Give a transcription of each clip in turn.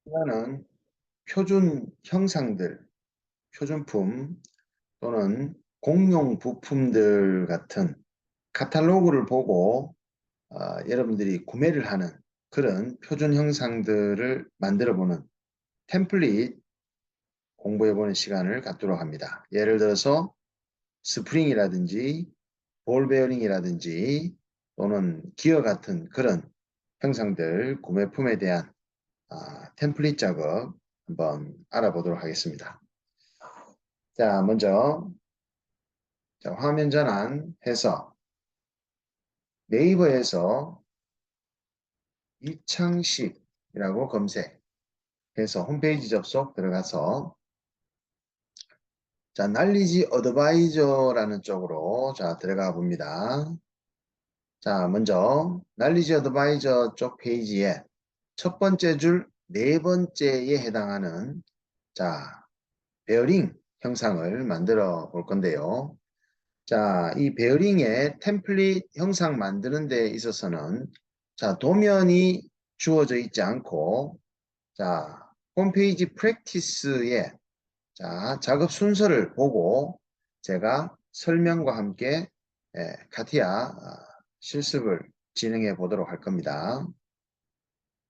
하나는 표준 형상들, 표준품 또는 공용 부품들 같은 카탈로그를 보고 여러분들이 구매를 하는 그런 표준 형상들을 만들어 보는 템플릿 공부해 보는 시간을 갖도록 합니다. 예를 들어서 스프링이라든지 볼 베어링이라든지 또는 기어 같은 그런 형상들 구매품에 대한 템플릿 작업 한번 알아보도록 하겠습니다. 자, 먼저 화면 전환해서 네이버에서 이창식이라고 검색해서 홈페이지 접속 들어가서 자, 날리지 어드바이저라는 쪽으로 들어가 봅니다. 자, 먼저 날리지 어드바이저 쪽 페이지에 첫 번째 줄 네 번째에 해당하는 베어링 형상을 만들어 볼 건데요. 자, 이 베어링의 템플릿 형상 만드는 데 있어서는 도면이 주어져 있지 않고 홈페이지 프랙티스에 작업 순서를 보고 제가 설명과 함께 카티아 실습을 진행해 보도록 할 겁니다.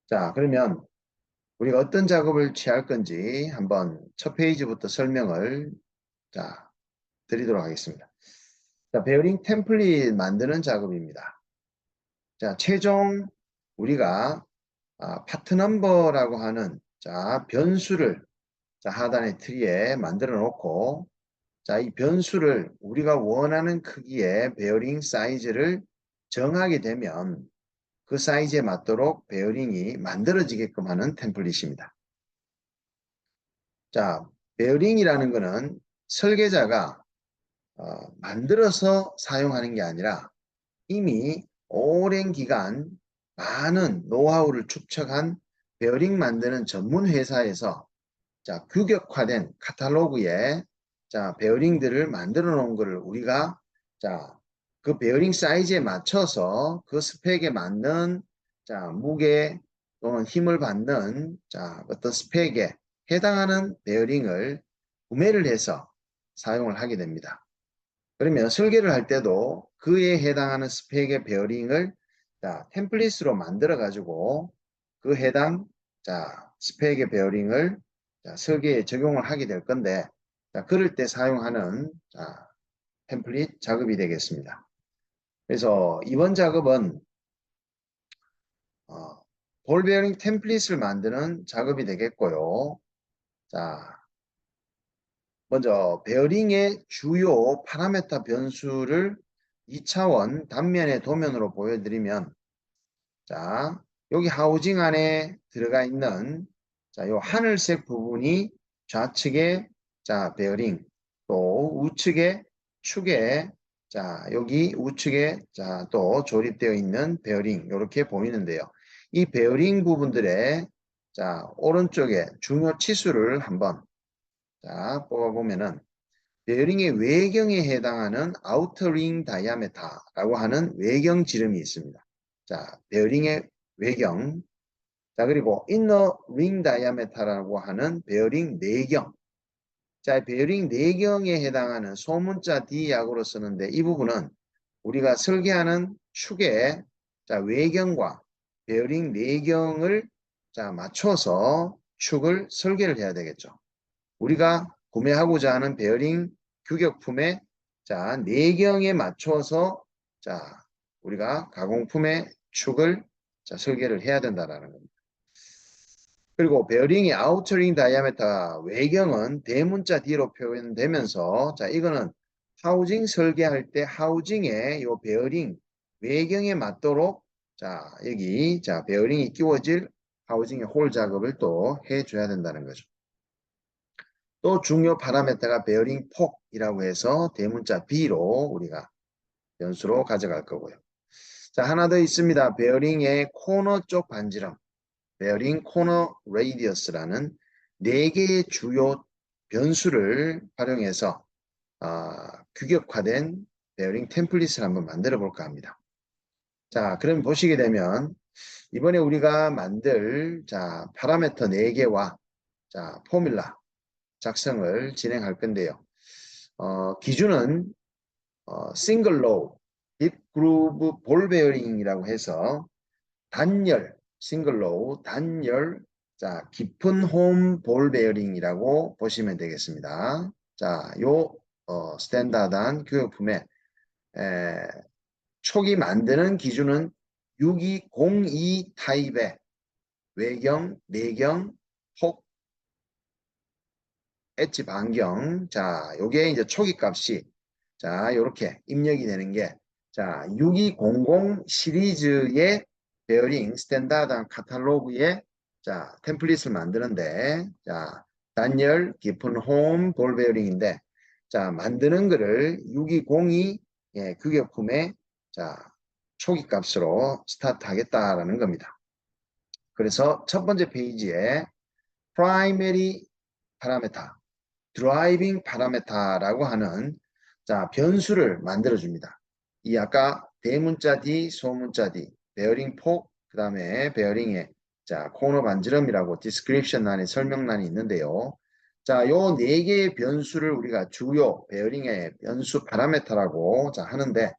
자, 그러면 우리가 어떤 작업을 취할 건지 한번 첫 페이지부터 설명을 드리도록 하겠습니다. 베어링 템플릿 만드는 작업입니다. 자, 최종 우리가 파트 넘버라고 하는 변수를 하단의 트리에 만들어 놓고 이 변수를 우리가 원하는 크기의 베어링 사이즈를 정하게 되면 그 사이즈에 맞도록 베어링이 만들어지게끔 하는 템플릿입니다. 자, 베어링이라는 것은 설계자가 만들어서 사용하는 게 아니라 이미 오랜 기간 많은 노하우를 축적한 베어링 만드는 전문 회사에서 규격화된 카탈로그에 베어링들을 만들어 놓은 것을 우리가 그 베어링 사이즈에 맞춰서 그 스펙에 맞는 무게 또는 힘을 받는 어떤 스펙에 해당하는 베어링을 구매를 해서 사용을 하게 됩니다. 그러면 설계를 할 때도 그에 해당하는 스펙의 베어링을 템플릿으로 만들어 가지고 그 해당 스펙의 베어링을 설계에 적용을 하게 될 건데 그럴 때 사용하는 템플릿 작업이 되겠습니다. 그래서 이번 작업은 볼 베어링 템플릿을 만드는 작업이 되겠고요. 먼저 베어링의 주요 파라메타 변수를 2차원 단면의 도면으로 보여드리면 여기 하우징 안에 들어가 있는 요 하늘색 부분이 좌측에 베어링 또 우측에 축에 여기 우측에 또 조립되어 있는 베어링 이렇게 보이는데요. 이 베어링 부분들의 오른쪽에 중요 치수를 한번 뽑아보면은 베어링의 외경에 해당하는 아우터링 다이아메타라고 하는 외경 지름이 있습니다. 베어링의 외경. 그리고 이너 링 다이아메타라고 하는 베어링 내경. 베어링 내경에 해당하는 소문자 D약으로 쓰는데 이 부분은 우리가 설계하는 축의 외경과 베어링 내경을 맞춰서 축을 설계를 해야 되겠죠. 우리가 구매하고자 하는 베어링 규격품의 내경에 맞춰서 우리가 가공품의 축을 설계를 해야 된다는 겁니다. 그리고 베어링의 아우터링 다이아메타 외경은 대문자 D로 표현되면서 이거는 하우징 설계할 때 하우징의 요 베어링 외경에 맞도록 여기 베어링이 끼워질 하우징의 홀 작업을 또 해줘야 된다는 거죠. 또 중요 파라메타가 베어링 폭이라고 해서 대문자 B로 우리가 변수로 가져갈 거고요. 하나 더 있습니다. 베어링의 코너 쪽 반지름, 베어링 코너 레이디어스라는 4개의 주요 변수를 활용해서 규격화된 베어링 템플릿을 한번 만들어 볼까 합니다. 그럼 보시게 되면 이번에 우리가 만들 자 파라미터 4개와 자 포뮬라 작성을 진행할 건데요. 기준은 싱글 로우 딥 그루브 볼 베어링이라고 해서 단열 싱글 로우 단열 자 깊은 홈 볼 베어링이라고 보시면 되겠습니다. 자, 요 스탠다드한 교육품에 초기 만드는 기준은 6202 타입의 외경, 내경, 폭, 엣지 반경. 자, 요게 이제 초기 값이 자, 요렇게 입력이 되는 게 자, 6200 시리즈의 베어링 스탠다드한 카탈로그의 자, 템플릿을 만드는데 자, 단열, 깊은 홈, 볼 베어링인데 자, 만드는 거를 6202 예, 규격품의 자, 초기 값으로 스타트 하겠다라는 겁니다. 그래서 첫 번째 페이지에 primary parameter, driving parameter라고 하는 자, 변수를 만들어 줍니다. 이 아까 대문자 D, 소문자 D, 베어링 폭, 그 다음에 베어링의 자, 코너 반지름이라고 디스크립션 란에 설명란이 있는데요. 자, 요 4개의 변수를 우리가 주요 베어링의 변수 파라메터라고 자, 하는데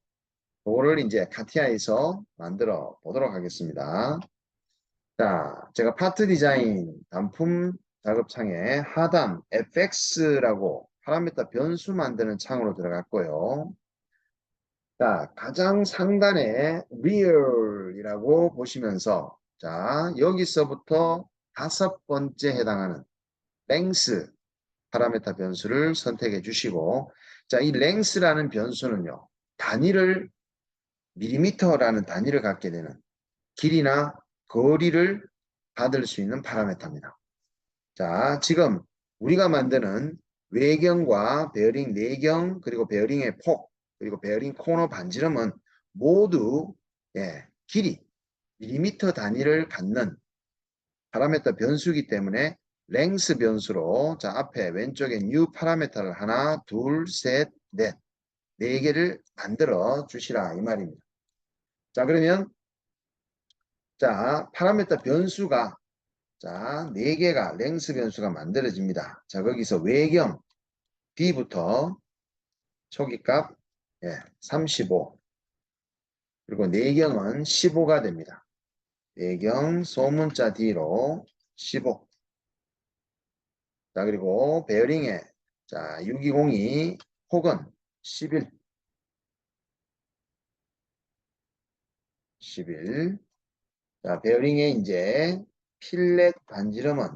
그거를 이제 카티아에서 만들어 보도록 하겠습니다. 자, 제가 파트 디자인 단품 작업창에 하단 fx라고 파라미터 변수 만드는 창으로 들어갔고요. 자, 가장 상단에 real이라고 보시면서 자, 여기서부터 5번째 해당하는 length 파라미터 변수를 선택해 주시고 자, 이 length라는 변수는요. 단위를 밀리미터라는 단위를 갖게 되는 길이나 거리를 받을 수 있는 파라미터입니다. 자, 지금 우리가 만드는 외경과 베어링 내경 그리고 베어링의 폭 그리고 베어링 코너 반지름은 모두 예, 길이 밀리미터 단위를 갖는 파라미터 변수이기 때문에 랭스 변수로 자 앞에 왼쪽에 new 파라미터를 하나 둘 셋 넷 4개를 만들어 주시라 이 말입니다. 자 그러면 자 파라미터 변수가 자 4개가 랭스 변수가 만들어집니다. 자 거기서 외경 B부터 초기값 예, 35 그리고 내경은 15가 됩니다. 내경 소문자 D로 15 자 그리고 베어링에 자 6202 혹은 11 자 베어링에 이제 필렛 반지름은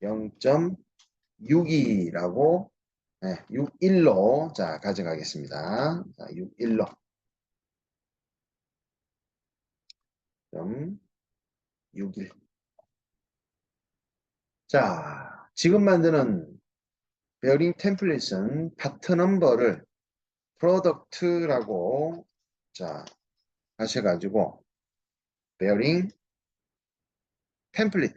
0.62라고 네, 61로 자 가져가겠습니다. 자, 61로 61 자 지금 만드는 베어링 템플릿은 파트 넘버를 프로덕트라고 자 하셔가지고 베어링 템플릿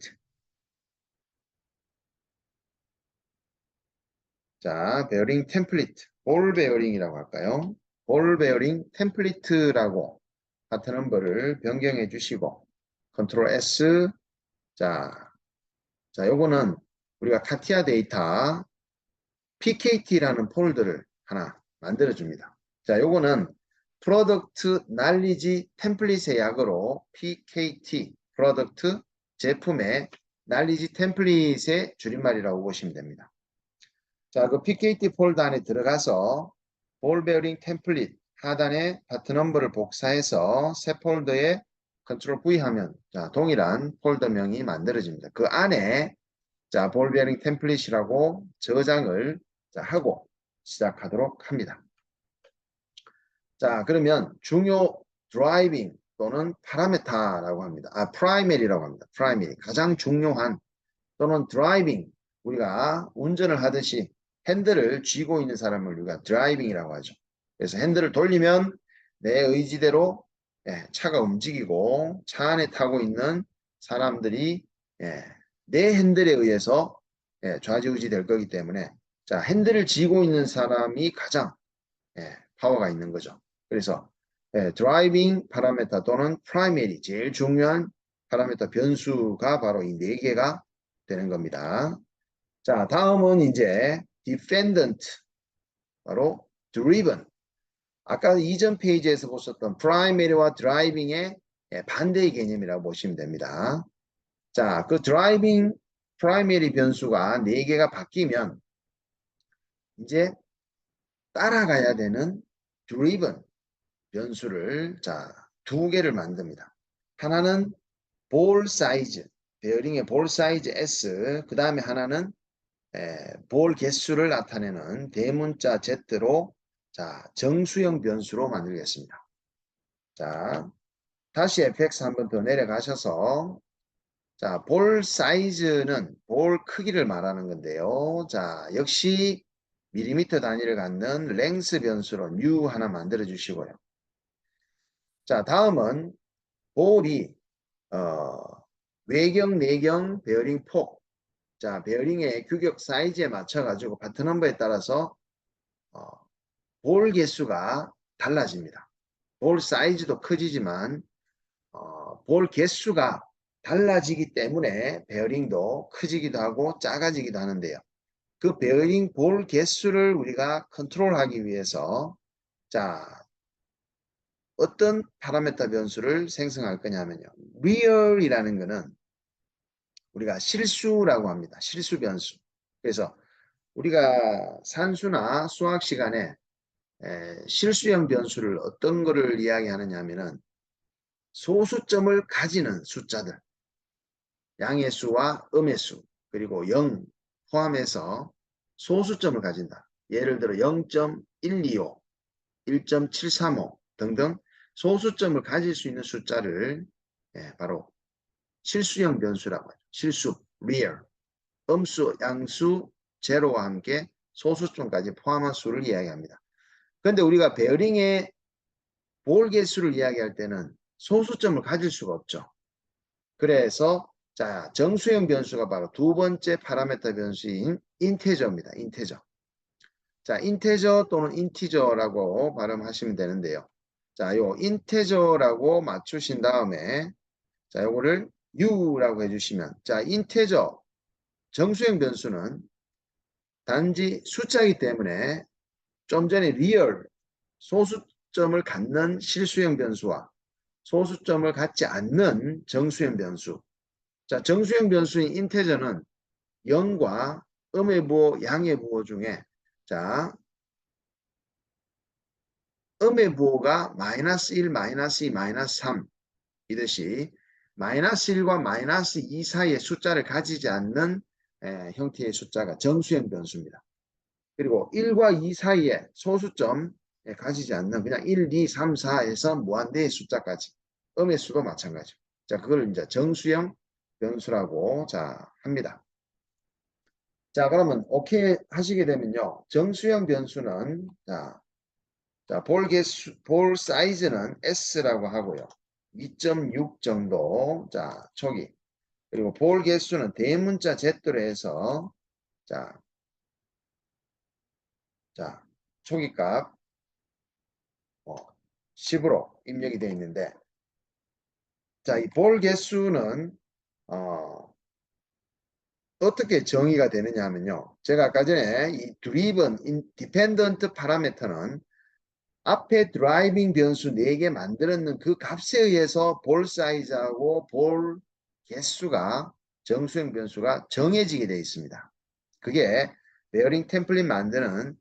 자 베어링 템플릿 볼 베어링이라고 할까요? 볼 베어링 템플릿라고 파트 넘버를 변경해 주시고 컨트롤 S 자 요거는 우리가 카티아 데이터 PKT라는 폴더를 하나 만들어 줍니다. 자, 요거는 프로덕트 날리지 템플릿의 약으로 PKT, 프로덕트 제품의 날리지 템플릿의 줄임말이라고 보시면 됩니다. 자, 그 PKT 폴더 안에 들어가서 볼 베어링 템플릿 하단에 파트 넘버를 복사해서 새 폴더에 컨트롤 V 하면 자, 동일한 폴더명이 만들어집니다. 그 안에 자, 볼 베어링 템플릿이라고 저장을 자, 하고 시작하도록 합니다. 자, 그러면 중요 드라이빙 또는 파라메타라고 합니다. 프라이머리라고 합니다. 프라이머리. 가장 중요한 또는 드라이빙. 우리가 운전을 하듯이 핸들을 쥐고 있는 사람을 우리가 드라이빙이라고 하죠. 그래서 핸들을 돌리면 내 의지대로 예, 차가 움직이고 차 안에 타고 있는 사람들이 예, 내 핸들에 의해서 예, 좌지우지 될 거기 때문에 자 핸들을 쥐고 있는 사람이 가장 예, 파워가 있는 거죠. 그래서 예, 드라이빙 파라메타 또는 프라이머리 제일 중요한 파라미터 변수가 바로 이 네 개가 되는 겁니다. 자, 다음은 이제 dependent, 바로 driven. 아까 이전 페이지에서 보셨던 primary와 driving의 반대의 개념이라고 보시면 됩니다. 자, 그 driving primary 변수가 4개가 바뀌면 이제 따라가야 되는 driven 변수를 자, 2개를 만듭니다. 하나는 볼 사이즈, 베어링의 볼 사이즈 S, 그 다음에 하나는 볼 개수를 나타내는 대문자 Z로 자, 정수형 변수로 만들겠습니다. 자, 다시 fx 한 번 더 내려가셔서 자, 볼 사이즈는 볼 크기를 말하는 건데요. 자, 역시 밀리미터 단위를 갖는 랭스 변수로 new 하나 만들어 주시고요. 자, 다음은 볼이 외경, 내경, 베어링 폭. 자, 베어링의 규격 사이즈에 맞춰 가지고 파트 넘버에 따라서 볼 개수가 달라집니다. 볼 사이즈도 커지지만 볼 개수가 달라지기 때문에 베어링도 커지기도 하고 작아지기도 하는데요. 그 베어링 볼 개수를 우리가 컨트롤하기 위해서 자, 어떤 파라메타 변수를 생성할 거냐면요. real이라는 거는 우리가 실수라고 합니다. 실수 변수. 그래서 우리가 산수나 수학 시간에 실수형 변수를 어떤 거를 이야기하느냐 하면은 소수점을 가지는 숫자들, 양의 수와 음의 수, 그리고 0 포함해서 소수점을 가진다. 예를 들어 0.125, 1.735 등등 소수점을 가질 수 있는 숫자를 바로 실수형 변수라고 하죠. 실수, real. 음수, 양수, 제로와 함께 소수점까지 포함한 수를 이야기합니다. 그런데 우리가 베어링의 볼 개수를 이야기할 때는 소수점을 가질 수가 없죠. 그래서 자, 정수형 변수가 바로 두 번째 파라메타 변수인 인테저입니다. 인테저. 자, 인테저 또는 인티저라고 발음하시면 되는데요. 자, 요 인테저라고 맞추신 다음에 자, 요거를 u라고 해주시면 자, 인테저 정수형 변수는 단지 숫자이기 때문에 좀 전에 리얼 소수점을 갖는 실수형 변수와 소수점을 갖지 않는 정수형 변수. 자, 정수형 변수인 인테저는 0과 음의 부호, 양의 부호 중에 자, 음의 부호가 마이너스 1, 마이너스 2, 마이너스 3 이듯이 마이너스 1과 마이너스 2 사이의 숫자를 가지지 않는 형태의 숫자가 정수형 변수입니다. 그리고 1과 2 사이에 소수점 가지지 않는 그냥 1, 2, 3, 4에서 무한대의 숫자까지 음의 수도 마찬가지죠. 자, 그걸 이제 정수형 변수라고 자 합니다. 자, 그러면 오케이 하시게 되면요. 정수형 변수는 볼 개수, 볼 사이즈는 S라고 하고요. 2.6 정도 자 초기 그리고 볼 개수는 대문자 Z로 해서 자 초기값 10으로 입력이 되어 있는데 자, 이 볼 개수는 어떻게 정의가 되느냐 하면요. 제가 아까 전에 이 driven, dependent 파라미터는 앞에 드라이빙 변수 4개 만들었는 그 값에 의해서 볼 사이즈하고 볼 개수가 정수형 변수가 정해지게 되어 있습니다. 그게 베어링 템플릿 만드는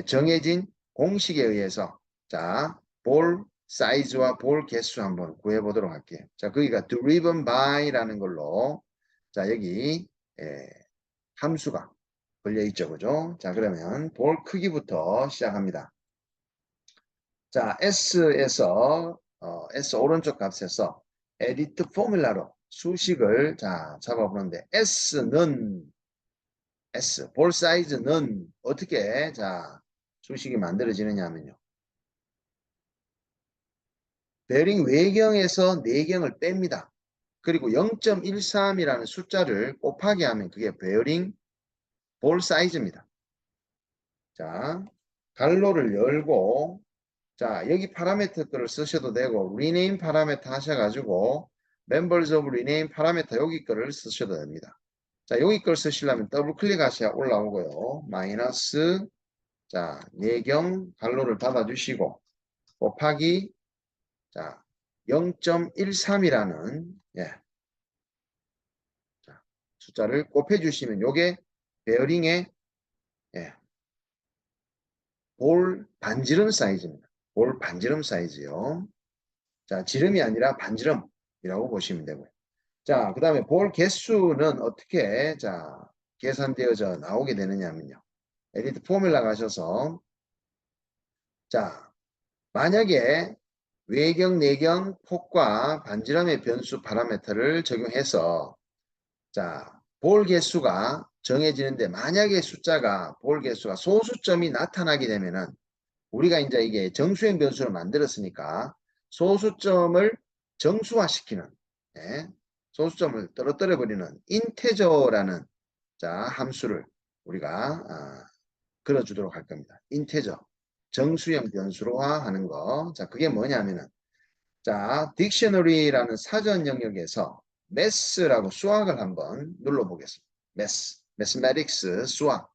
정해진 공식에 의해서 자, 볼 사이즈와 볼 개수 한번 구해 보도록 할게요. 자, 거기가 driven by라는 걸로 자, 여기 함수가 걸려 있죠. 그죠? 자, 그러면 볼 크기부터 시작합니다. 자, S에서 S 오른쪽 값에서 edit 포뮬라로 수식을 자, 잡아보는데 볼 사이즈는 어떻게 자, 수식이 만들어지느냐 하면요. 베어링 외경에서 내경을 뺍니다. 그리고 0.13이라는 숫자를 곱하기 하면 그게 베어링 볼 사이즈입니다. 자, 갈로를 열고 자, 여기 파라미터들을 쓰셔도 되고 rename 파라미터 하셔가지고 members of rename 파라미터 여기 거를 쓰셔도 됩니다. 자, 여기 걸 쓰시려면 더블 클릭하셔야 올라오고요. 마이너스, 자, 내경 괄호를 닫아주시고, 곱하기, 자, 0.13이라는, 예, 자, 숫자를 곱해주시면 요게 베어링의, 예, 볼 반지름 사이즈입니다. 볼 반지름 사이즈요. 자, 지름이 아니라 반지름이라고 보시면 되고요. 자, 그 다음에 볼 개수는 어떻게, 자, 계산되어져 나오게 되느냐면요. 에디트 포뮬라 가셔서, 자, 만약에 외경, 내경, 폭과 반지름의 변수 파라미터를 적용해서, 자, 볼 개수가 정해지는데, 만약에 볼 개수가 소수점이 나타나게 되면은, 우리가 이제 이게 정수행 변수를 만들었으니까 소수점을 정수화시키는, 예, 소수점을 떨어뜨려 버리는 인테저라는, 자, 함수를 우리가 걸어주도록 할 겁니다. 인테저, 정수형 변수로화 하는 거. 자, 그게 뭐냐면은, 자, 딕셔너리라는 사전 영역에서 매스라고 수학을 한번 눌러보겠습니다. 매스매틱스 수학.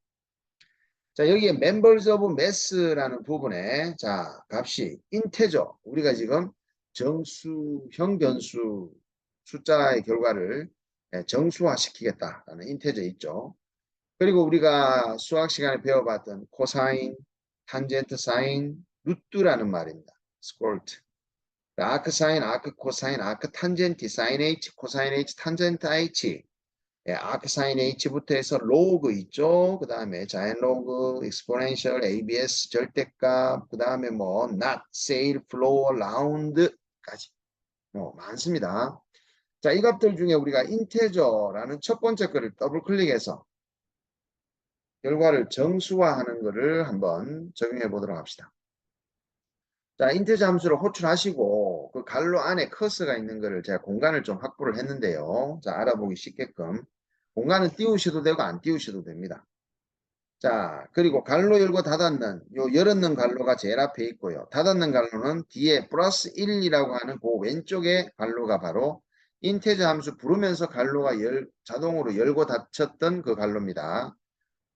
자, 여기에 members of mass라는 부분에, 자, 값이 인테저, 우리가 지금 정수형 변수 숫자의 결과를 정수화 시키겠다라는 인테저 있죠. 그리고 우리가 수학 시간에 배워봤던 코사인, 탄젠트 사인, 루트라는 말입니다. 스콜트. 아크 사인, 아크 코사인, 아크 탄젠티, 사인 H, 코사인 H, 탄젠트 H. 예, 아크 사인 H부터 해서 로그 있죠. 그 다음에 자연 로그, 익스포넨셜, ABS, 절대값, 그 다음에 뭐 not, sale, flow, round까지 많습니다. 자, 이 값들 중에 우리가 인테저라는 첫 번째 거를 더블 클릭해서 결과를 정수화하는 거를 한번 적용해 보도록 합시다. 자, 인테저 함수를 호출하시고 그 괄호 안에 커서가 있는 거를 제가 공간을 좀 확보를 했는데요. 자, 알아보기 쉽게끔 공간은 띄우셔도 되고 안 띄우셔도 됩니다. 자, 그리고 괄호 열고 닫았는 요 열었는 괄호가 제일 앞에 있고요. 닫았는 괄호는 뒤에 플러스 1이라고 하는 그 왼쪽에 괄호가 바로 인테저 함수 부르면서 괄호가 자동으로 열고 닫혔던 그 괄호입니다.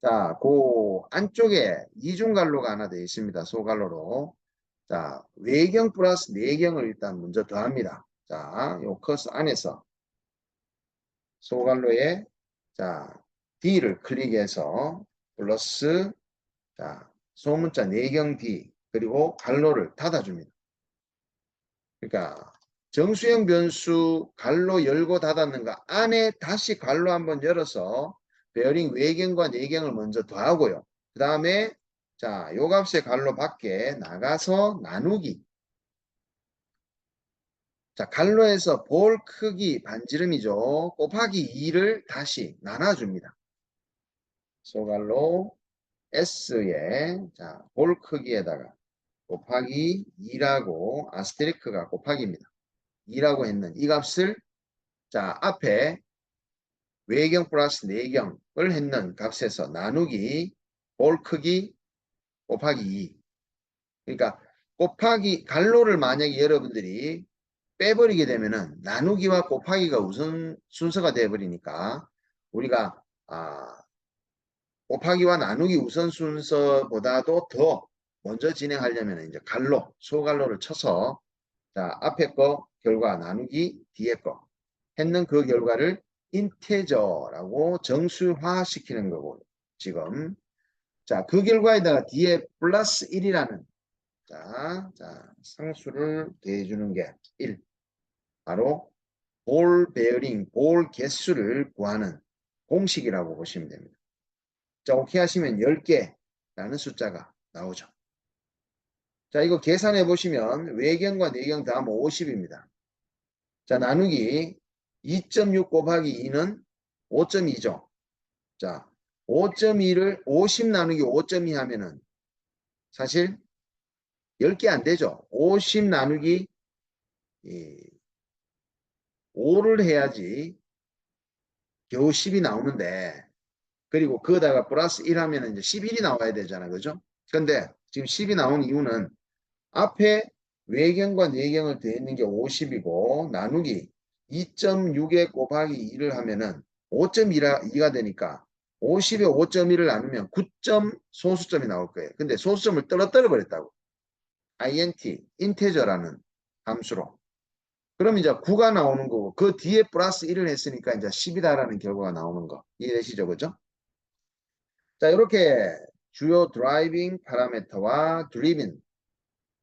자, 그 안쪽에 이중 괄호가 하나 되어 있습니다. 소괄호로. 자, 외경 플러스 내경을 일단 먼저 더합니다. 자, 요 커서 안에서 소괄호에, 자, D를 클릭해서 플러스, 자, 소문자 내경 D, 그리고 괄호를 닫아줍니다. 그러니까 정수형 변수 괄호 열고 닫았는 거 안에 다시 괄호 한번 열어서 베어링 외경과 내경을 먼저 더하고요. 그 다음에, 자, 요 값의 괄호 밖에 나가서 나누기. 자, 괄호에서 볼 크기 반지름이죠. 곱하기 2를 다시 나눠줍니다. 소괄호 S에, 자, 볼 크기에다가 곱하기 2라고 아스테리크가 곱하기입니다. 2라고 했는 이 값을, 자, 앞에 외경 플러스 내경을 했는 값에서 나누기 볼 크기 곱하기 2. 그러니까 곱하기 괄호를 만약에 여러분들이 빼버리게 되면은 나누기와 곱하기가 우선 순서가 되어버리니까 우리가 곱하기와 나누기 우선 순서보다도 더 먼저 진행하려면 이제 괄호, 소괄호를 쳐서, 자, 앞에 거 결과 나누기 뒤에 거 했는 그 결과를 인테저라고 정수화 시키는 거고, 지금. 자, 그 결과에다가 뒤에 플러스 1이라는, 자, 상수를 더해주는 게 1. 바로 볼 베어링, 볼 개수를 구하는 공식이라고 보시면 됩니다. 자, 오케이 하시면 10개라는 숫자가 나오죠. 자, 이거 계산해 보시면 외경과 내경 더하면 50입니다. 자, 나누기 2.6 곱하기 2는 5.2죠. 자, 5.2를 50 나누기 5.2 하면은 사실 10개 안 되죠. 50 나누기 5를 해야지 겨우 10이 나오는데, 그리고 그거다가 플러스 1 하면 이제 11이 나와야 되잖아. 그죠? 근데 지금 10이 나온 이유는 앞에 외경과 내경을 더했는 게 50이고 나누기 2.6에 곱하기 2를 하면은 5.2가 되니까 50에 5.1을 나누면 9점 소수점이 나올 거예요. 근데 소수점을 떨어뜨려 버렸다고. int, 인테저라는 함수로. 그럼 이제 9가 나오는 거고 그 뒤에 플러스 1을 했으니까 이제 10이다라는 결과가 나오는 거. 이해되시죠? 그죠? 자, 이렇게 주요 드라이빙 파라미터와 드리빙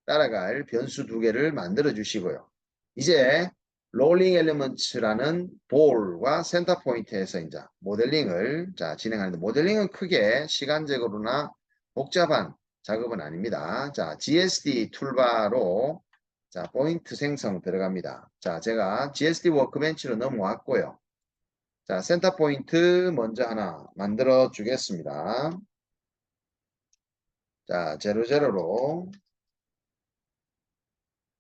따라갈 변수 두 개를 만들어 주시고요. 이제 롤링 엘리먼츠라는 볼과 센터 포인트에서 이제 모델링을 진행하는데 모델링은 크게 시간적으로나 복잡한 작업은 아닙니다. 자, GSD 툴바로 포인트 생성 들어갑니다. 자, 제가 GSD 워크벤치로 넘어왔고요. 자, 센터 포인트 먼저 하나 만들어 주겠습니다. 자, 00로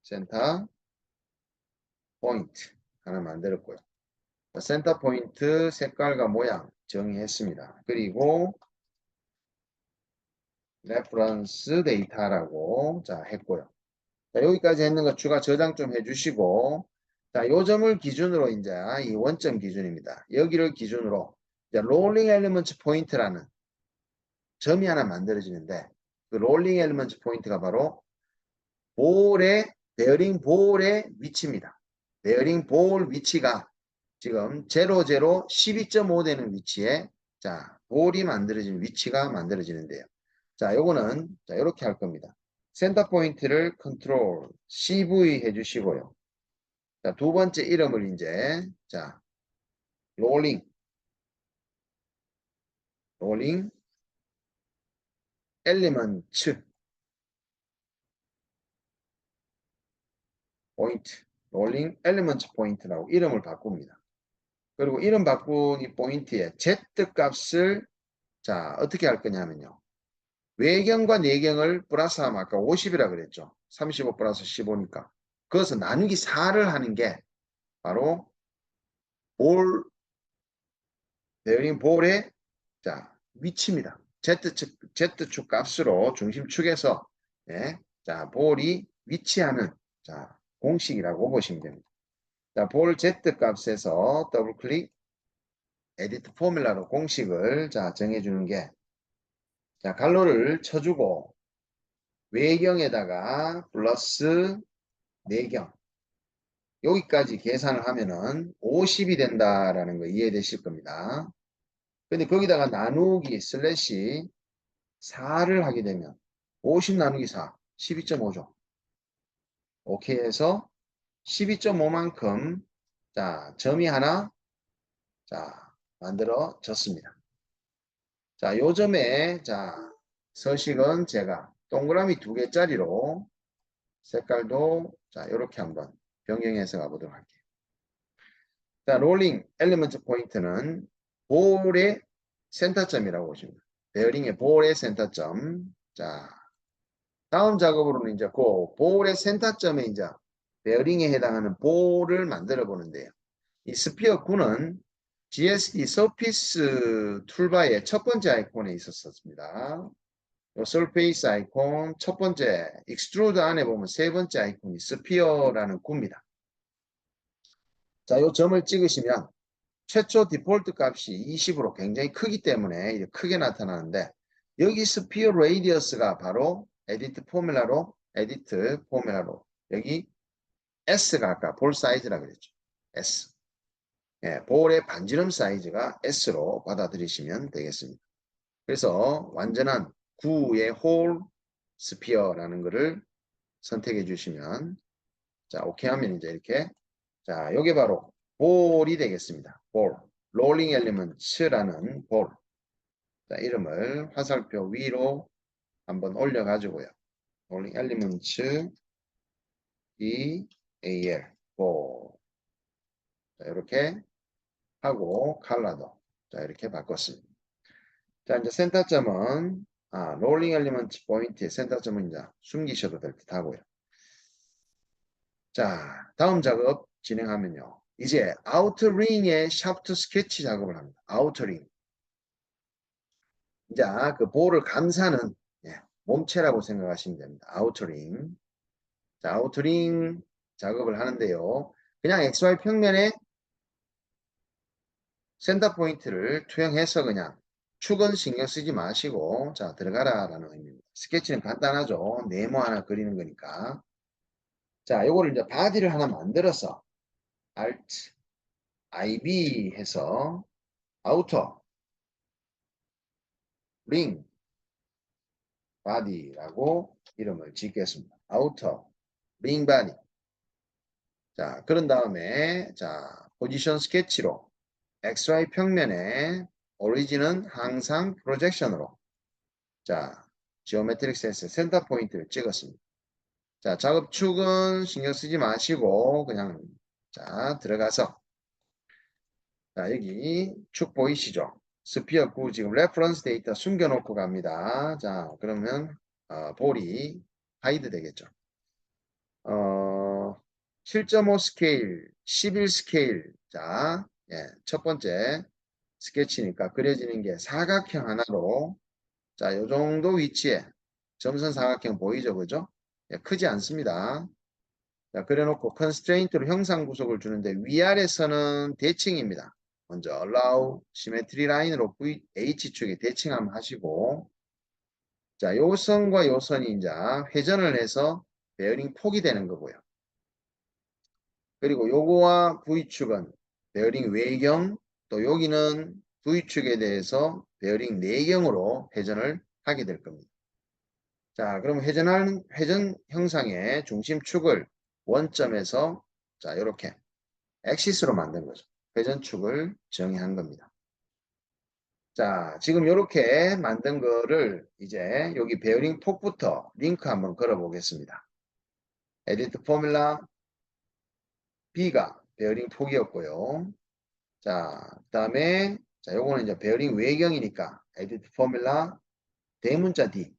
센터 포인트 하나 만들었고요. 센터 포인트 색깔과 모양 정의했습니다. 그리고 레퍼런스 데이터라고 했고요. 자, 여기까지 했는 거 추가 저장 좀 해주시고 자, 요 점을 기준으로 이제 이 원점 기준입니다. 여기를 기준으로 이제 롤링 엘리먼트 포인트라는 점이 하나 만들어지는데 그 롤링 엘리먼트 포인트가 바로 볼의 베어링 볼의 위치입니다. 베어링 볼 위치가 지금 0, 0, 12.5 되는 위치에 볼이 만들어지는 위치가 만들어지는데요. 자, 요거는 이렇게 할 겁니다. 센터 포인트를 컨트롤 CV 해주시고요. 자, 두 번째 이름을 이제 롤링 엘리먼트 포인트 롤링 엘리먼트 포인트라고 이름을 바꿉니다. 그리고 이름 바꾼 이 포인트에 Z 값을 어떻게 할 거냐면요. 외경과 내경을 플러스하면 아까 50이라 그랬죠. 35 플러스 15니까. 그것을 나누기 4를 하는 게 바로 베어링 볼의 위치입니다. Z축 값으로 중심축에서 볼이 위치하는 공식이라고 보시면 됩니다. 볼 Z 값에서 더블 클릭 에디트 포뮬라로 공식을 정해주는 게 갈로를 쳐주고 외경에다가 플러스 내경 여기까지 계산을 하면은 50이 된다라는 거 이해되실 겁니다. 근데 거기다가 나누기 슬래시 4를 하게 되면 50 나누기 4 12.5죠. 오케이 해서 12.5만큼 점이 하나 만들어졌습니다. 요 점에 서식은 제가 동그라미 2개짜리로 색깔도 이렇게 한번 변경해서 가보도록 할게요. 롤링 엘리먼트 포인트는 볼의 센터점이라고 보시면 됩니다. 베어링의 볼의 센터점. 다음 작업으로는 이제 그 볼의 센터점에 이제 베어링에 해당하는 볼을 만들어 보는데요. 이 스피어 9는 GSD 서피스 툴바의 첫 번째 아이콘에 있었습니다. 요 서페이스 아이콘 첫 번째 익스트루드 안에 보면 세 번째 아이콘이 스피어라는 구입니다. 요 점을 찍으시면 최초 디폴트 값이 20으로 굉장히 크기 때문에 크게 나타나는데 여기 스피어 레이디어스가 바로 에디트 포뮬라로 여기 S가 아까 볼 사이즈라 그랬죠. S. 볼의 반지름 사이즈가 S로 받아들이시면 되겠습니다. 그래서 완전한 9의 홀 스피어라는 것을 선택해 주시면 오케이 하면 이제 이렇게 요게 바로 볼이 되겠습니다. 볼. 롤링 엘리먼츠라는 볼. 이름을 화살표 위로 한번 올려 가지고요. 롤링 엘리먼츠 EAL 볼. 이렇게 하고 컬러도 이렇게 바꿨습니다. 이제 센터점은 롤링 엘리먼트 포인트의 센터점은 이제 숨기셔도 될 듯 하고요. 다음 작업 진행하면요. 이제 아우터링의 샤프트 스케치 작업을 합니다. 아우터링. 이제 그 볼을 감싸는 몸체라고 생각하시면 됩니다. 아우터링. 아우터링 작업을 하는데요. 그냥 XY 평면에 센터 포인트를 투영해서 그냥 축은 신경 쓰지 마시고 자 들어가라 라는 의미입니다. 스케치는 간단하죠. 네모 하나 그리는 거니까. 자 요거를 이제 바디를 하나 만들어서 Alt IB 해서 아우터 링 바디라고 이름을 짓겠습니다. 아우터 링 바디. 자 그런 다음에 자 포지션 스케치로 XY 평면에 오리진은 항상 프로젝션으로 자 지오메트릭 센스 센터 포인트를 찍었습니다. 자 작업축은 신경 쓰지 마시고 그냥 자 들어가서 자 여기 축 보이시죠? 스피어 9 지금 레퍼런스 데이터 숨겨놓고 갑니다. 자 그러면 볼이 하이드 되겠죠. 7.5 스케일, 11 스케일. 자, 예, 첫 번째 스케치니까 그려지는 게 사각형 하나로 자, 요 정도 위치에 점선 사각형 보이죠, 그죠? 예, 크지 않습니다. 자, 그래놓고 컨스트레인트로 형상 구속을 주는데 위아래선은 대칭입니다. 먼저 allow 시메트리 라인으로 H축에 대칭 한번 하시고 자, 요 선과 요 선이 이제 회전을 해서 베어링 폭이 되는 거고요. 그리고 요거와 V축은 베어링 외경 또 여기는 V축에 대해서 베어링 내경으로 회전을 하게 될 겁니다. 자, 그럼 회전 형상의 중심축을 원점에서 자, 이렇게 엑시스로 만든 거죠. 회전축을 정의한 겁니다. 자, 지금 이렇게 만든 거를 이제 여기 베어링 폭부터 링크 한번 걸어 보겠습니다. 에디트 포뮬라 B가 베어링 폭이었고요. 자, 그 다음에 자, 요거는 이제 베어링 외경이니까 에디트 포뮬라 대문자 D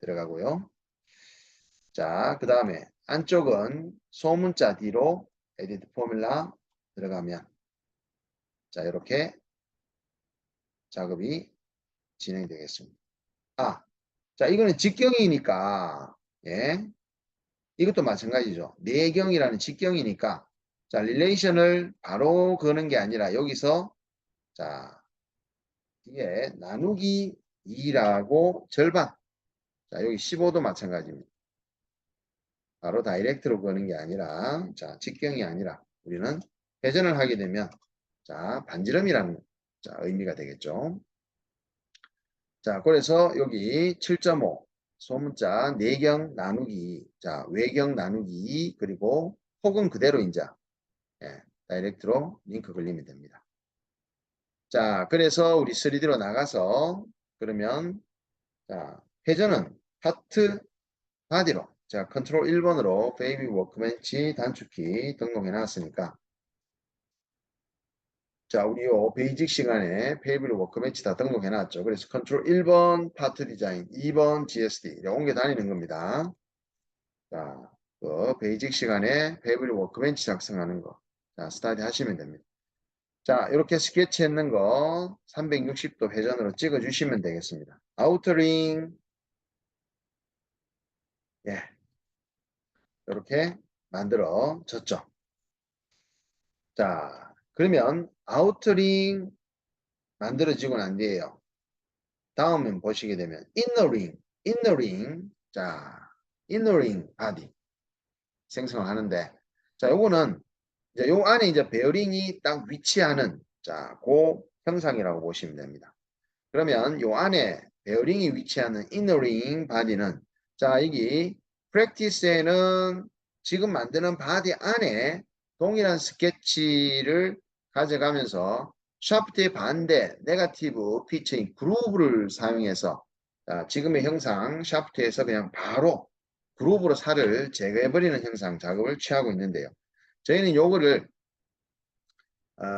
들어가고요. 자, 그 다음에 안쪽은 소문자 D로 에디트 포뮬라 들어가면 자, 이렇게 작업이 진행되겠습니다. 자, 이거는 직경이니까 예, 이것도 마찬가지죠. 내경이라는 직경이니까 자, 릴레이션을 바로 거는 게 아니라 여기서 자, 뒤에 나누기 2라고 절반. 자, 여기 15도 마찬가지입니다. 바로 다이렉트로 거는 게 아니라 자, 직경이 아니라 우리는 회전을 하게 되면 자, 반지름이라는 자, 의미가 되겠죠. 자, 그래서 여기 7.5 소문자 내경 나누기 자, 외경 나누기 그리고 폭은 그대로 인자 예, 다이렉트로 링크 걸리면 됩니다. 자, 그래서 우리 3D로 나가서 그러면 자, 회전은 파트 바디로 자, 컨트롤 1번으로 베이비 워크벤치 단축키 등록해 놨으니까 자, 우리 요 베이직 시간에 베이비 워크벤치 다 등록해 놨죠. 그래서 컨트롤 1번 파트 디자인, 2번 GSD 옮겨 다니는 겁니다. 자, 그 베이직 시간에 베이비 워크벤치 작성하는 거 자, 스타디 하시면 됩니다. 자, 이렇게 스케치 했는 거 360도 회전으로 찍어 주시면 되겠습니다. 아우터링 예, 이렇게 만들어졌죠. 자, 그러면 아우터링 만들어지고 난 뒤에요. 다음은 보시게 되면 innerring 자, innerring 바디 생성을 하는데 자, 요거는 이제 요 안에 이제 베어링이 딱 위치하는 자, 그 형상이라고 보시면 됩니다. 그러면 요 안에 베어링이 위치하는 innerring 바디는 자, 여기 프랙티스에는 지금 만드는 바디 안에 동일한 스케치를 가져가면서 샤프트의 반대 네거티브 피처인 그루브를 사용해서 자, 지금의 형상 샤프트에서 그냥 바로 그루브로 살을 제거해버리는 형상 작업을 취하고 있는데요. 저희는 요거를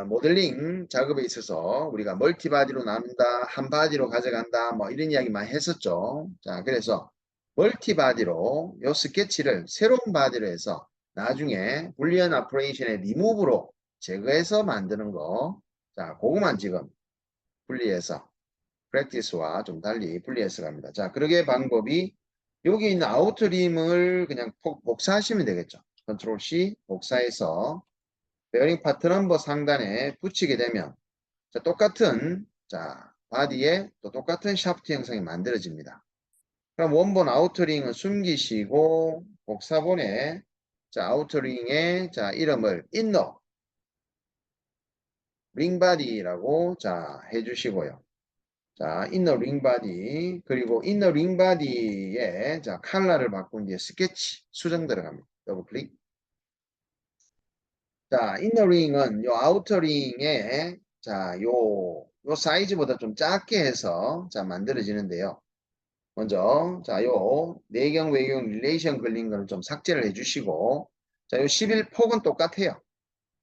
모델링 작업에 있어서 우리가 멀티바디로 나눈다, 한 바디로 가져간다, 뭐 이런 이야기 많이 했었죠. 자, 그래서 멀티바디로 요 스케치를 새로운 바디로 해서 나중에 불리언 오퍼레이션의 리무브로 제거해서 만드는 거. 자, 그거만 지금 분리해서 프랙티스와 좀 달리 분리해서 갑니다. 자, 그러게 방법이 여기 있는 아우트림을 그냥 복사하시면 되겠죠. 컨트롤 C 복사해서 베어링 파트 넘버 상단에 붙이게 되면 자, 똑같은 자 바디에 또 똑같은 샤프트 형상이 만들어집니다. 그럼 원본 아우터링은 숨기시고 복사본에 자 아우터링의 자 이름을 인너 링바디라고 자 해주시고요. 자 인너 링바디 그리고 인너 링바디의 자 컬러를 바꾼 뒤에 스케치 수정 들어갑니다. 더블 클릭. 자 인너 링은 요 아우터 링의 요 사이즈보다 좀 작게 해서 자 만들어지는데요. 먼저 요 내경 외경 릴레이션 걸린 거는 좀 삭제를 해주시고 요 11 폭은 똑같아요.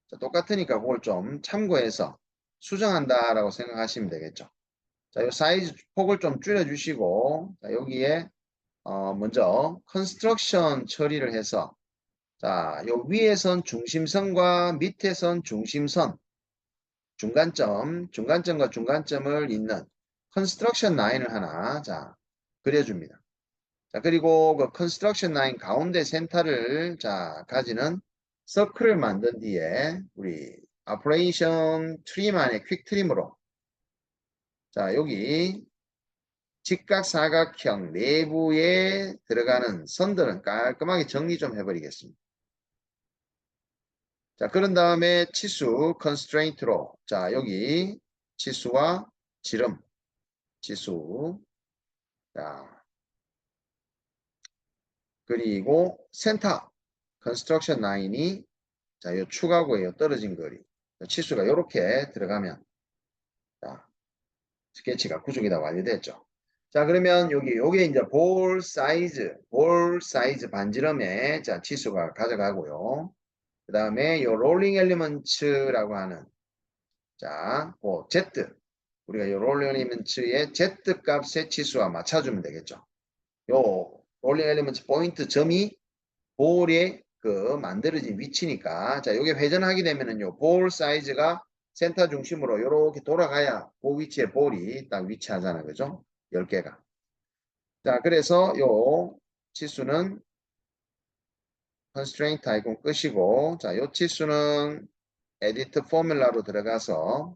자, 똑같으니까 그걸 좀 참고해서 수정한다라고 생각하시면 되겠죠. 자, 요 사이즈 폭을 좀 줄여주시고 자, 여기에 먼저 컨스트럭션 처리를 해서 자, 요 위에선 중심선과 밑에선 중심선 중간점과 중간점을 잇는 컨스트럭션 라인을 하나 자 그려줍니다. 자, 그리고 그 컨스트럭션 라인 가운데 센터를 자 가지는 서클을 만든 뒤에 우리 오퍼레이션 트림 안에 퀵 트림으로 자 여기 직각사각형 내부에 들어가는 선들은 깔끔하게 정리 좀 해버리겠습니다. 자 그런 다음에 치수 컨스트레인트로 자 여기 치수와 지름 치수 자 그리고 센터 컨스트럭션 라인이 자, 요 축하고요. 떨어진 거리. 치수가 이렇게 들어가면 자, 스케치가 구조가 다 완료됐죠. 자, 그러면 요게 이제 볼 사이즈 반지름에 자, 치수가 가져가고요. 그 다음에 요 롤링 엘리먼츠라고 하는 자, Z 우리가 요 롤링 엘리먼츠의 Z 값의 치수와 맞춰주면 되겠죠. 요 롤링 엘리먼츠 포인트 점이 볼의 그 만들어진 위치니까 자 요게 회전하게 되면은요 볼 사이즈가 센터 중심으로 이렇게 돌아가야 그 위치에 볼이 딱 위치하잖아요. 그죠? 10개가. 자 그래서 요 치수는 constraint 아이콘 끄시고 자 요 치수는 에디트 포뮬라로 들어가서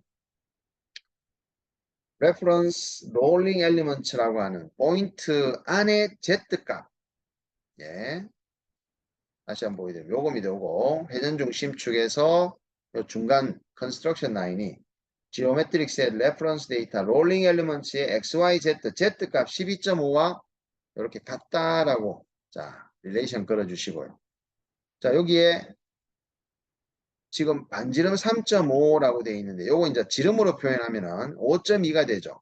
reference rolling elements라고 하는 포인트 안에 Z값 예. 다시 한번 보여드리면 요금이 되고 회전 중심축에서 요 중간 컨스트럭션 라인이 geometric set reference data rolling elements의 XYZ Z 값 12.5와 이렇게 같다라고 자 릴레이션 걸어주시고요. 자 여기에 지금 반지름 3.5라고 되어 있는데 요거 이제 지름으로 표현하면은 5.2가 되죠.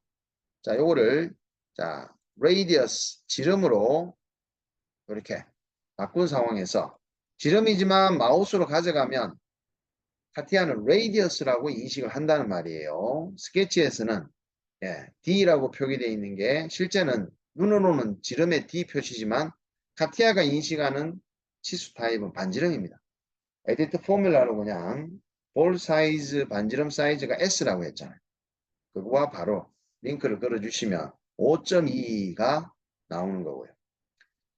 자 요거를 자 radius 지름으로 이렇게 바꾼 상황에서 지름이지만 마우스로 가져가면 카티아는 레이디어스라고 인식을 한다는 말이에요. 스케치에서는 D라고 표기되어 있는 게 실제는 눈으로는 지름의 D 표시지만 카티아가 인식하는 치수 타입은 반지름입니다. 에디트 포뮬라로 그냥 볼 사이즈 반지름 사이즈가 S라고 했잖아요. 그거와 바로 링크를 걸어주시면 5.2가 나오는 거고요.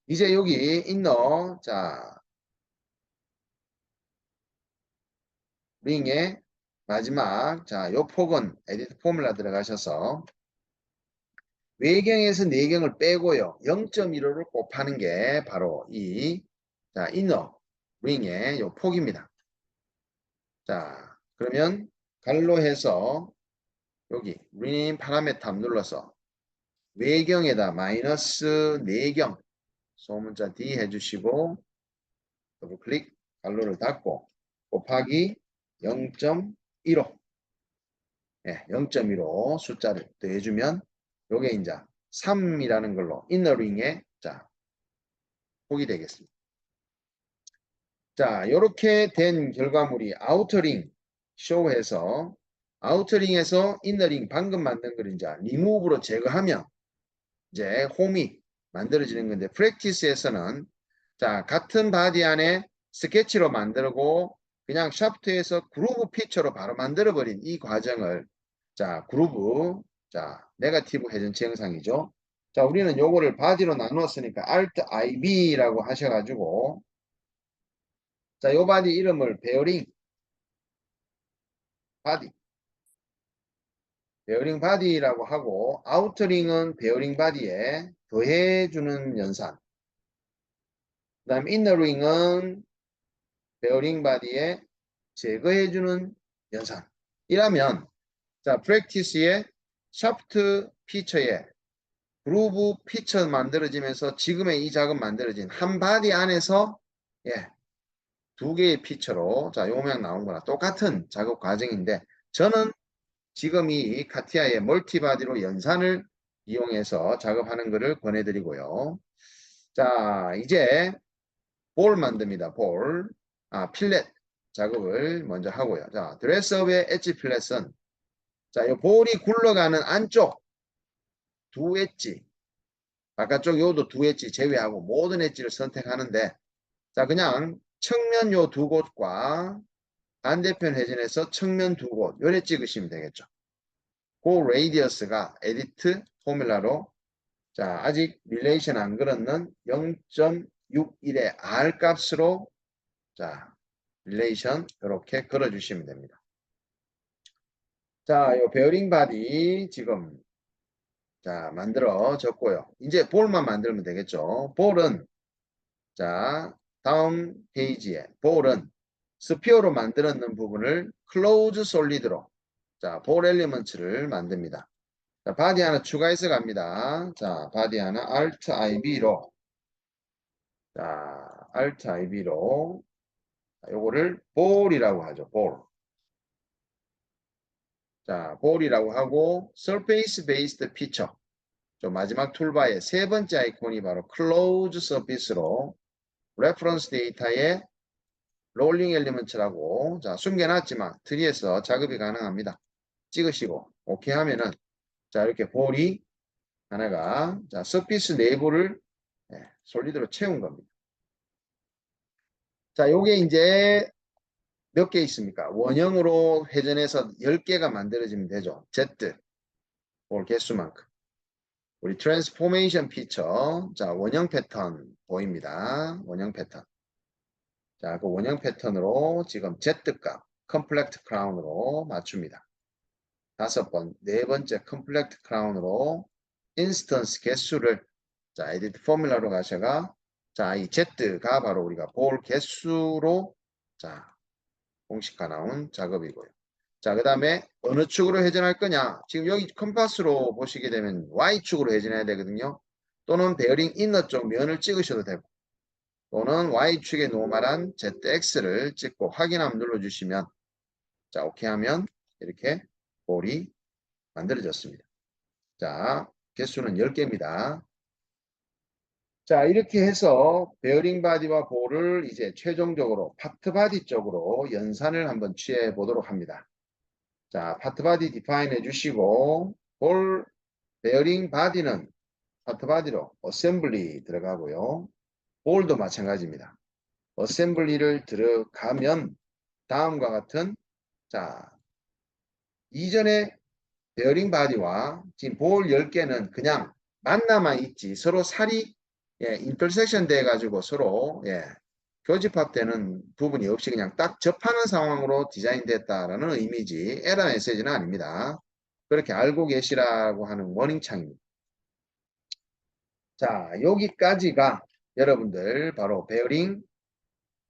이제 여기 인너 자 링의 마지막 자 요 폭은 에디트 포뮬라 들어가셔서 외경에서 내경을 빼고요 0.15를 곱하는 게 바로 이 자 이너 링의 요 폭입니다. 자 그러면 갈로 해서 여기 링 파라메터 눌러서 외경에다 마이너스 내경 소문자 D 해주시고 더블 클릭 갈로를 닫고 곱하기 0.15 0.15 숫자를 더해주면 요게 이제 3이라는 걸로 이너링에 자 폭이 되겠습니다. 자 요렇게 된 결과물이 아우터링 쇼해서 아우터링에서 이너링 방금 만든 걸 이제 리무브로 제거하면 이제 홈이 만들어지는 건데 프랙티스에서는 자 같은 바디 안에 스케치로 만들고 그냥 샤프트에서 그루브 피처로 바로 만들어 버린 이 과정을 자 그루브 자 네거티브 회전체 영상이죠. 자 우리는 요거를 바디로 나누었으니까 Alt IB라고 하셔가지고 자 요 바디 이름을 베어링 바디. 베어링 바디라고 하고 아우터링은 베어링 바디에 더해주는 연산. 그 다음 이너링은 베어링 바디에 제거해주는 연산. 이라면 자 프랙티스의 샤프트 피처에 그루브 피처 만들어지면서 지금의 이 작업 만들어진 한 바디 안에서 예, 두 개의 피처로 자 요명 나온 거랑 똑같은 작업 과정인데 저는 지금 이 카티아의 멀티바디로 연산을 이용해서 작업하는 것을 권해드리고요. 자 이제 볼 만듭니다. 볼. 필렛 작업을 먼저 하고요. 자 드레스업의 엣지 필렛은 자 이 볼이 굴러가는 안쪽 두 엣지 바깥쪽 요도 두 엣지 제외하고 모든 엣지를 선택하는데 자 그냥 측면 요 두 곳과 반대편 회전에서 측면 두 곳 요래 찍으시면 되겠죠. 그 레이디어스가 에디트 포뮬라로 자 아직 릴레이션 안 걸었는 0.61의 R 값으로 자 릴레이션 이렇게 걸어주시면 됩니다. 자, 요 베어링 바디 지금 자 만들어졌고요. 이제 볼만 만들면 되겠죠. 볼은 자 다음 페이지에 볼은 스피어로 만들었는 부분을 클로즈 솔리드로 자 볼 엘리먼트를 만듭니다. 자, 바디 하나 추가해서 갑니다. 자 바디 하나 Alt IB로 자 Alt IB로 요거를 볼이라고 하죠. 볼. 자 볼이라고 하고 Surface Based Feature 저 마지막 툴바의 세 번째 아이콘이 바로 Close Surface로 레퍼런스 데이터에 롤링 엘리먼트라고 자 숨겨놨지만 트리에서 작업이 가능합니다. 찍으시고 오케이 하면은 자 이렇게 볼이 하나가 자 서피스 내부를 솔리드로 채운 겁니다. 자 요게 이제 몇 개 있습니까? 원형으로 회전해서 10개가 만들어지면 되죠. Z 볼 개수만큼. 우리 트랜스포메이션 피처 자 원형 패턴 보입니다. 원형 패턴. 자, 그 원형 패턴으로 지금 Z값 컴플렉트 크라운으로 맞춥니다. 네 번째 컴플렉트 크라운으로 인스턴스 개수를 자, 에디트 포뮬러로 가셔가 자, 이 Z가 바로 우리가 볼 개수로 자, 공식화 나온 작업이고요. 자, 그 다음에 어느 축으로 회전할 거냐? 지금 여기 컴파스로 보시게 되면 Y축으로 회전해야 되거든요. 또는 베어링 인너 쪽 면을 찍으셔도 되고 또는 Y축의 노멀한 ZX를 찍고 확인 한번 눌러주시면 자 오케이 하면 이렇게 볼이 만들어졌습니다. 자 개수는 10개입니다. 자 이렇게 해서 베어링 바디와 볼을 이제 최종적으로 파트 바디 쪽으로 연산을 한번 취해 보도록 합니다. 자 파트 바디 디파인 해주시고 볼 베어링 바디는 파트 바디로 어셈블리 들어가고요. 볼도 마찬가지입니다. 어셈블리를 들어가면 다음과 같은 자 이전에 베어링 바디와 지금 볼 10개는 그냥 만나만 있지 서로 살이 인터섹션 돼 가지고 서로 교집합되는 부분이 없이 그냥 딱 접하는 상황으로 디자인됐다라는 의미지 에러 메시지는 아닙니다. 그렇게 알고 계시라고 하는 워닝창입니다. 자 여기까지가 여러분들 바로 베어링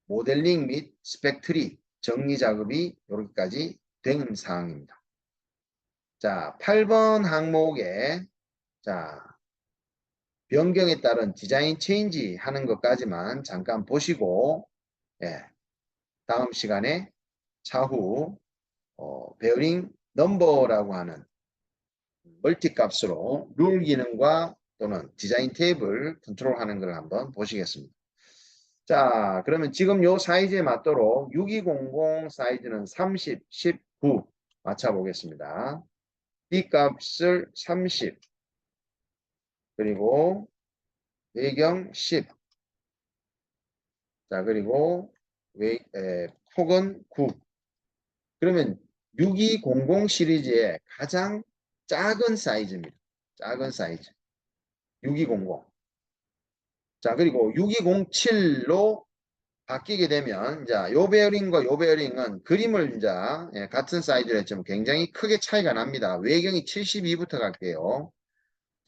모델링 및 스펙트리 정리 작업이 여기까지 된 사항입니다. 자, 8번 항목에 자, 변경에 따른 디자인 체인지 하는 것까지만 잠깐 보시고 다음 시간에 차후 베어링 넘버라고 하는 멀티 값으로 룰 기능과 또는 디자인 테이블 컨트롤하는 걸 한번 보시겠습니다. 자, 그러면 지금 요 사이즈에 맞도록 6200 사이즈는 30, 19 맞춰보겠습니다. B 값을 30, 그리고 외경 10, 자, 그리고 폭은 9. 그러면 6200 시리즈의 가장 작은 사이즈입니다. 작은 사이즈. 6200. 자, 그리고 6207로 바뀌게 되면, 자, 요 베어링과 요 베어링은 그림을 이제 예, 같은 사이즈로 했지만 굉장히 크게 차이가 납니다. 외경이 72부터 갈게요.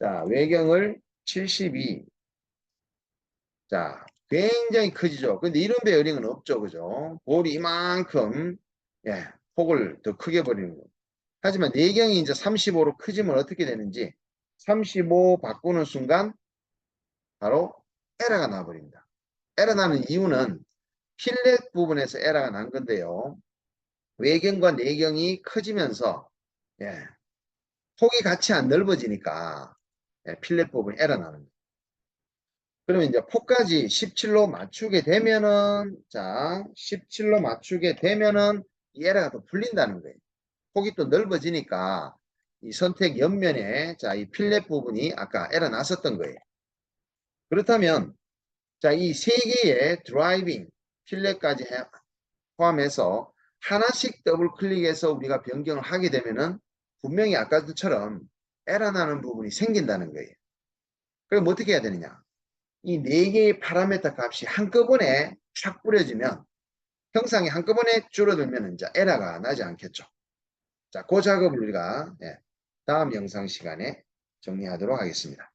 자, 외경을 72. 자, 굉장히 크지죠. 근데 이런 베어링은 없죠. 그죠? 볼이 이만큼, 예, 폭을 더 크게 버리는 거. 하지만 내경이 이제 35로 크지면 어떻게 되는지 35 바꾸는 순간 바로 에러가 나버립니다. 에러 나는 이유는 필렛 부분에서 에러가 난 건데요. 외경과 내경이 커지면서 예, 폭이 같이 안 넓어지니까 예, 필렛 부분이 에러 나는 거예요. 그러면 이제 폭까지 17로 맞추게 되면은 자 17로 맞추게 되면은 이 에러가 또 풀린다는 거예요. 폭이 또 넓어지니까 이 선택 옆면에 자 이 필렛 부분이 아까 에러 났었던 거예요. 그렇다면 자 이 세 개의 드라이빙 필렛까지 포함해서 하나씩 더블 클릭해서 우리가 변경을 하게 되면은 분명히 아까처럼 에러 나는 부분이 생긴다는 거예요. 그럼 어떻게 해야 되느냐? 이 네 개의 파라메터 값이 한꺼번에 쫙 뿌려지면 형상이 한꺼번에 줄어들면 이제 에러가 나지 않겠죠. 자, 그 작업을 우리가 다음 영상 시간에 정리하도록 하겠습니다.